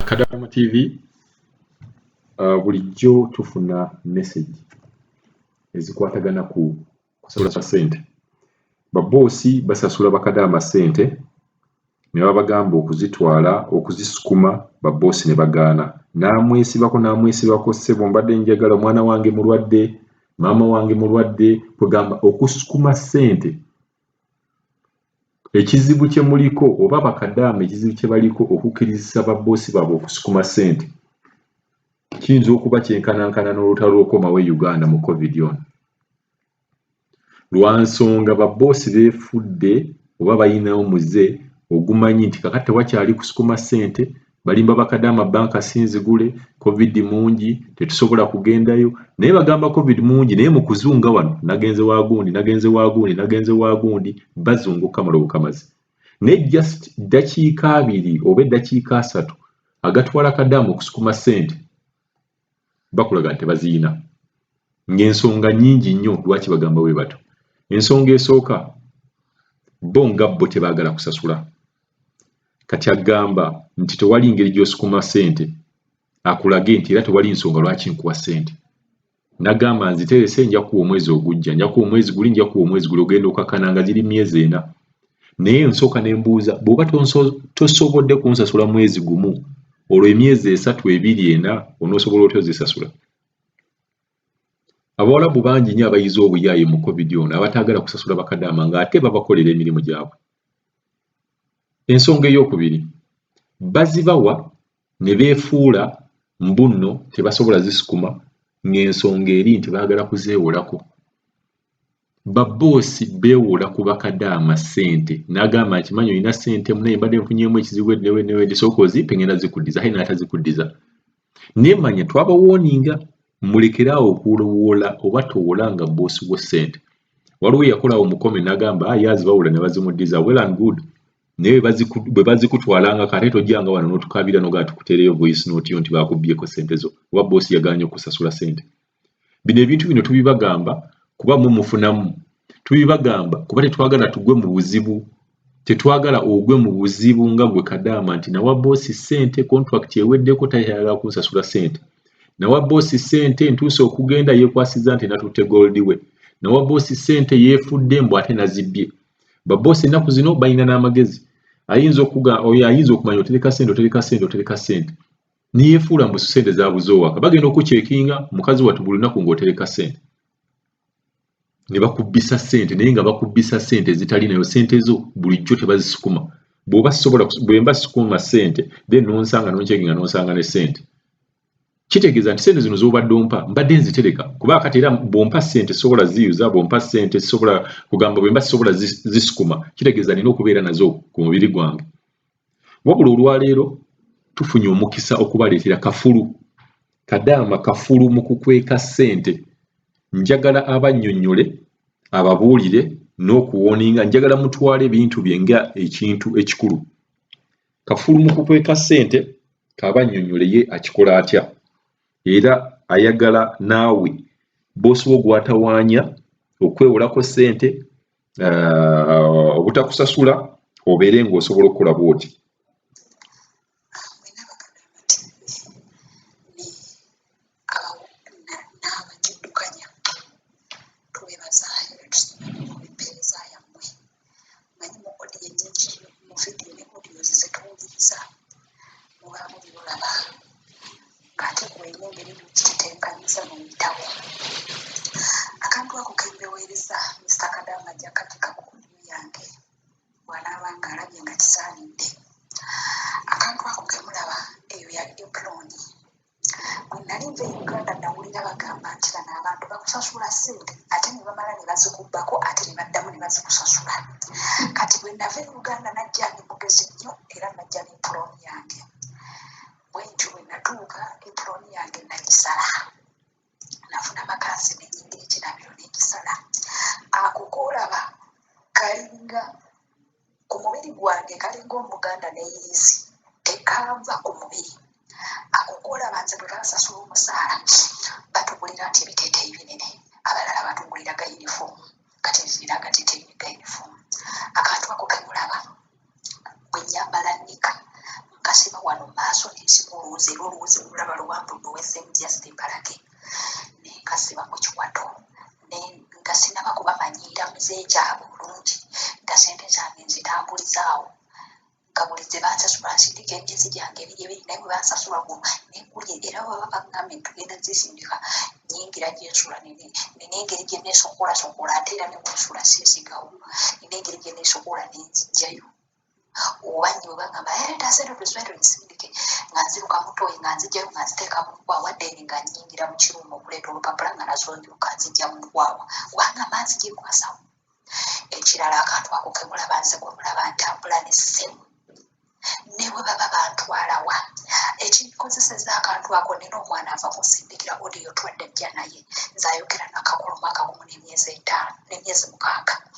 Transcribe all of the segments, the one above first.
Kadama TV bulijjo tufuna message ezikwatagana ku kusasula ssente. Baboosi basasula bakadama ssente ne babagamba okuzitwala okuzisukuma baboosi ne bagaana. Namwesibako ssebo mbadde njagala mwana wange mulwadde, maama wange mulwadde, kugamba okusukuma ssente. Ekizibu kye muliko oba bakadama ekizibu kye baliko okukkiriza baboosi baabwe okusukuma ssente kiyinza okuba kyenkanankana n'olutalo lw'okomawo e Uganda mu COVID ono. Lwa nsonga baboosi beefudde oba bayinawo muze ogumanyi nti kakati tewakyali kusukuma ssente, balimba bakadama banka sinzigule, COVID mungi, tetusobola kugendayo. Naye bagamba COVID mungi naye mu kuzunga wano nagenze waagundi bazunguka malobo kamazi. Naye just dakiika 2 oba dakiika 3 agatwala kadama okusukuma ssente bakulaga nti baziyina. Ng'ensonga nnyingi nnyo lwaki bagamba bwe bato. Ensonga esooka bo nga bo tebaagala kusasula. Kati agamba nti tewali ngeri gy'osukuma ssente akulage nti era tewali nsonga lwaki nkuwa ssente. Nagamba nziterese nja kuwa omwezi ogujja, nja kuwa omwezi guli, nja kuwa omwezi guli, ogenda okakana nga ziri myezi 4. Naye nsooka ne mbuuza bw'oba tosobodde kunsasula mwezi gumu olwo emyezi 3, 2, 4 onoosobola otya ozisasula? Abawalabu bangi nnyo abayize obuyaaye mu COVID ono abataagala kusasula bakadama ng'ate babakolera emirimu gyabwe. Ensonga ey'okubiri, bazibawa ne beefuula mbu nno tebasobola zisukuma ng'ensonga eri nti baagala kuzeewolako. Baboosi beewola ku bakadama ssente. N'agamba nti manyi olina ssente munaye mbadde nfunyeemu ekizibu newe sooka ozimpe ngenda zikuddiza, aye n'atazikuddiza. Naye manya twabawooninga mulekerawo okuwoola oba towolanga boosi wo ssente. Waliwo yakolawo omukome n'agamba yazibawula ne bazimuddiza, well and good. Naye bwe bazikutwalanga kate tojjanga wano n'otukabira nogaa tukutereyo voice note yo nti baakubbyeko ssente zo oba boosi yagaanye okusasula ssente. Bino ebintu bino tubibagamba kuba mumufunamu. Tubibagamba kuba tetwagala tugwe mu buzibu. Tetwagala ogwe mu buzibu nga gwe kadama nti nawa boosi ssente, contract eweddeko tayagala kunsasula ssente. Nawa boosi ssente ntuuse okugenda yeekwasiza nti natutte gold we. Nawa boosi ssente yeefudde mbu ate nazibbye. Baboosi ennaku zino balina n'amagezi. Ayinza okumanya otereka ssente. Niyeefuula mbu ssente zaabuze owaka. Bagenda okucekinga mukazi wattu buli lunaku ng'otereka ssente. Ne bakubbisa ssente naye nga bakubbisa ssente zitali nayo ssente zo bulijjo tebazisukuma. Bwe mba sukuma ssente then n'onsanga n'oncekinga n'onsanga ne ssente. Kitegeeza nti ssente zino z'obadde ompa mbadde nzitereka kuba kati era bw'ompa ssente sobola ziyuza, bw'ompa ssente sobola kugamba bwe mba sobola zisukuma. Kitegeeza nina okubeera nazo ku mubiri gwange. Wabula olwaleero tufunye omukisa okubaleetera kafulu. Kadama kafulu mu kukweka ssente. Njagala abannyonnyole, ababuulire n'okuwooninga, njagala mutwale ebintu bye nga ekintu ekikulu. Kafulu mu kukweka ssente kabannyonnyole ye akikola atya. Era ayagala naawe boosi wo gw'atawaanya okwewolako ssente obutakusasula obeere ng'osobola okukola bw'oti. Akantu ako kembeweereza Mr. Kadama ajja katika ku kulimu yange bw'anaabanga alabye nga kisaanidde. Akantu ako kemulaba eyo ya Eploni. Bwe nali nva e Uganda nawulira bagamba nti bano abantu bakusasula ssente ate ne bamala ne bazikubbako ate ne baddamu ne bazikusasula. Kati bwe nava e Uganda najja ndi mugezi nnyo era najja n'Eploni yange. Bwentyo bwe natuuka Eploni yange nagisala. Nafuna makasi n'ennyingira ekirabiro n'ekisala. Ako koolaba kalinga ku mubiri gwange kalinga Omuganda n'eyirizi tekanva ku mubiri. Ako koolaba nze bwe bansasula omusaala batugulira nti ebiteeteeyi binene, abalala batugulira ga yunifoomu kati nzirina agateeteeyi ga yunifoomu. Akantu ako kemulaba bwe nnyambala nnika nkasiba wano mu maaso n'ensiba oluwuzi era oluwuzi lulaba luwambudde ow'essemu just mbalage ne nkasiba mu kiwato nga sinaba kubamanyiira muzeeyi gyabwe bulungi nga sente zange nzitambulizaawo nga buli ze bansasula nsindika emyezi gyange ebiri naye bwe bansasula neggulye era baba baŋŋambye tugenda zisindika nyingira gyensula nenengeri gye neesokolasokola ate era ne bwensula siisigawo nenengeri gye neesokola nenzijjayo oba nnyo bagamba leeta sente tuswere tusindike nga nziruka mutoyi nga nzijjayo nga nziteeka mu nkwawa wadde nga nyingira mu kiruumu okuleeta olupapula nga nazo ndyuka nzijja mu nkwawa kubanga amanzi gyenkwasawo. Ekirala akantu ako ke mulaba nze gwe mulaba ntambula n'essimu ne bwe baba bantwalawa ekinkozeseza akantu ako nina omwana ava kunsindikira odiyo twadde jja naye nzayogera nakakulu mwaka gumu n'emyezi 5 n'emyezi 6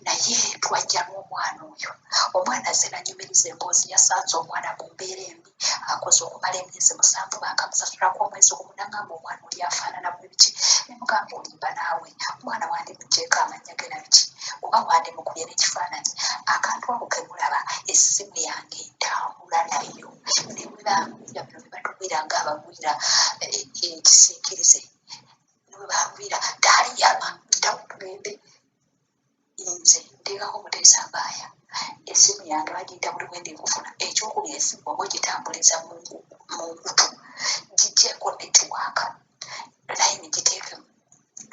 naye twajja n'omwana oyo omwana azze nanyumiriza emboozi yasanze omwana mu mbeera embi akoze okumala emyezi 7 bakamusasulako omwezi gumu nangamba omwana oli afaanana bwe biki ne mugamba olimba naawe omwana wandimugjeeko amannya ge na biki oba wandimukubye n'ekifaananyi akantu ako ke mulaba essimu yange entambula nayo ne bwe bangwira bino bye batugwira ng'abagwira ekisiikirize ne bwe bangwira taaliyama tagende nze nteekako muteesa mbaaya essimu yange bagiyita buli bwendi kufuna ekyokubya essimu oba ogitambuliza mu nkutu giggyeko netiwaaka layini giteeke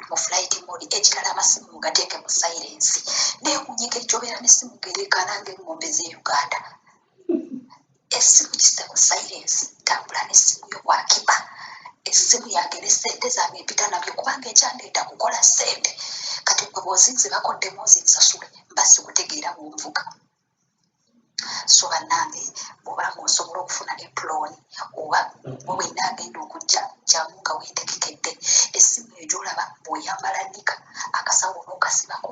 mu flight mode ekirala amasimu mugateeke mu silensi naye kunyika ekyobeera n'essimu gereekaana ng'engombe z'e Uganda essimu gisse mu silensi tambula n'essimu yo bwakiba essimu yange ne ssente zange empita nabyo kubanga ekyandeeta kukola ssente kati gwe bw'ozinzibako ddemu ozinsasule mba sikutegeera bw'onvuga so bannange bw'obanga osobola okufuna epuloni oba bwe wenna agenda okujja jangu nga weetegekedde essimu eyo gy'olaba bw'oyambala nika akasawo n'okasibako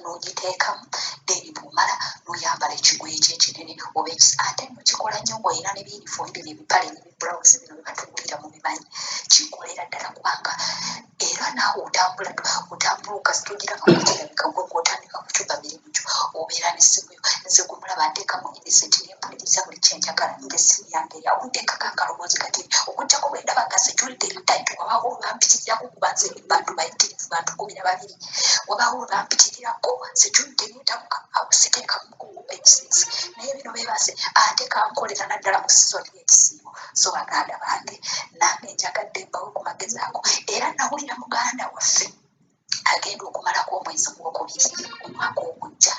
n'ogiteekamu then bw'omala n'oyambala ekigoye kye ekinene oba ate no kikola nnyo ng'olina ne byunifoomu bino ebipale n'ebibulawuzi bino bye batugulira mu bimanyi kikolera ddala kubanga era naawe otambula okasitugira kakukirabika gwe ng'otandika kucuba mirimu gyo obeera n'essimu yo nze gwe mulaba nteekamu inisenti nempuliriza buli kyenjagala ng'essimu yange eryawo nteekako akalowoozi kati okujjako bwe ndaba nga security ritaito wabaawo olwampikirirako kuba nze bantu bayitirivu bantu 12 wabaawo olwampikirirako security neetabuka awo siteekamu ekisiisi naye bino beebase ate kankolera naddala mu sizoni y'ekisiibo so baganda bange nange njagadde mbawo ku magezi ako era nawulira muganda waffe agenda okumalako omwezi gwokubiri omwaka ogujja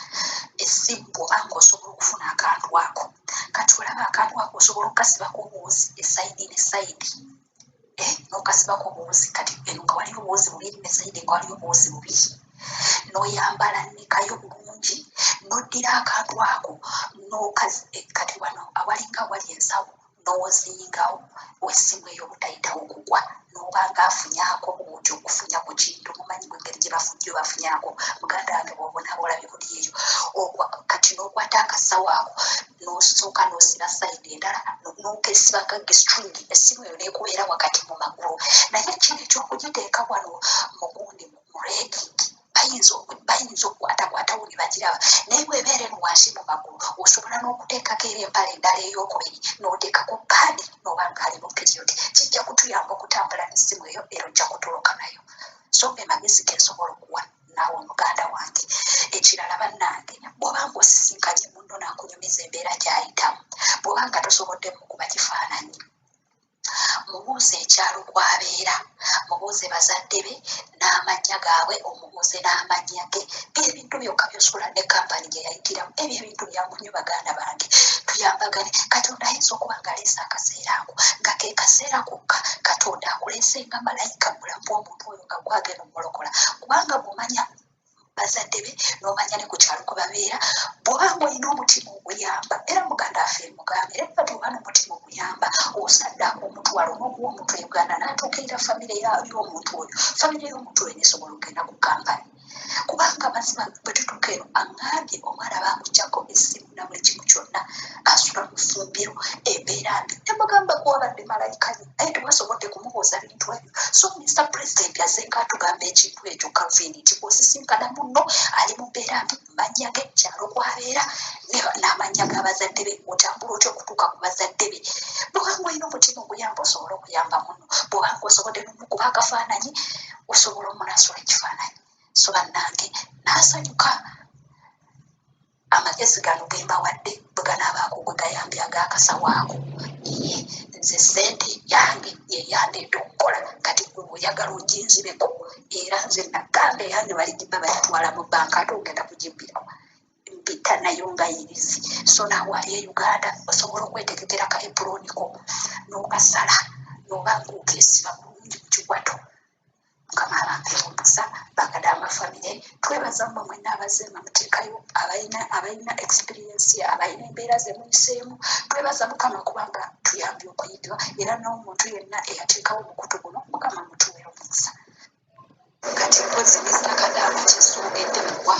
essimu bw'obanga osobola okufuna akantu ako kati olaba akantu ako osobola okukasibako obuwuzi esayidi n'esayidi n'okasibako obuwuzi kati eno nga waliyo obuwuzi bubiri n'esayidi nga waliyo obuwuzi bubiri n'oyambala nnikayo bulungi n'oddira akantu ako kati wano awalinga wali ensawo n'ozingawo wessimu eyo obutayitawo okugwa n'obanga afunyako otyo okufunya ku kintu mumanyi gwengeri gye bafunyako muganda wange bw'obonaba olabye buli eyo kati n'okwata akasawo ako n'osooka n'osiba sayidi endala n'okesibaka gestringi essimu eyo n'ekubeera wakati mu magulu naye kino ekyokugiteeka wano mugundi mu regingi bayinza okukwatakwatawo ne bagiraba naye bwebeera eno wansi mu magulu osobola n'okuteekako era empala endala ey'okubiri n'oteekako paadi n'obanga ali mu piriyodi kijja kutuyamba okutambula n'essimu eyo era ojja kutoloka nayo so be magezi ge nsobola okuwa naawe muganda wange ekirala bannange bw'obanga osisinkanye munno n'akunyumiza embeera gy'ayitamu bw'obanga tosoboddemu kuba kifaananyi mubuuze ekyalo kwabeera mubuuze bazadde be n'amannya gaabwe omubuuze n'amannya ge byebintu byokka byosula ne kampani gye yayitiramu ebyo ebintu byangu nnyo baganda bange tuyambagane katonda ayinza okuba ng'aleese akaseera ako nga ke kaseera kokka katonda akuleese nga malayika mulamu omuntu oyo nga gwagenda omulokola kubanga bw'omanya bazadde be n'omanya ne ku kyalo kwe babeera bw'obanga olina omutima oguyamba era muganda affe mugambe era bati oba n'omutima oguyamba osaddaako omutwalo n'okuwa omuntu e Uganda n'atuukirira famire y'omuntu oyo famire y'omuntu oyo nesobola okugenda ku kampani kubanga mazima bwe tutuuka eno aŋŋambye omwana bamuggyako essimu na buli kimu kyonna asula mu ffumbiro embeera mbi temugamba gwabadde malayika ye naye tewasobodde kumubuuza bintu ebyo so Mr. President yazenga atugamba ekintu ekyo kavini nti bw'osisinkana munno ali mu mbeera mbi mannya ge kyalo kwabeera n'amannya g'abazadde be otambula otya okutuuka ku bazadde be bwobanga okuba akafaananyi osobola omunasula ekifaananyi so bannange n'asanyuka amagezi gano ge mbawadde bwe ganaabaako gwe gayambye ag'akasawaako nze ssente yange yeyandedde okukola kati gwe oyagala oginzibeko era nze nagambe yange baligimba bagitwala mu bbanka ate ogenda kugibbirawo mpita nayo nga irizi so naawe ali e Uganda osobola okwetegekera ka epulooniko n'okasala n'oba ng'okeesiba bulungi mu kigwato mukama abampeera omukisa bakadamba famire twebaza mmwe mwenna abazemba muteekayo abalina experience abalina embeera ze muyiseemu twebaza mukama kubanga tuyambye okuyiga era n'omuntu yenna eyateekawo omukutu guno mukama mutuweera omukisa kati mpozi Mr. Kadamba kyesoogedde muwa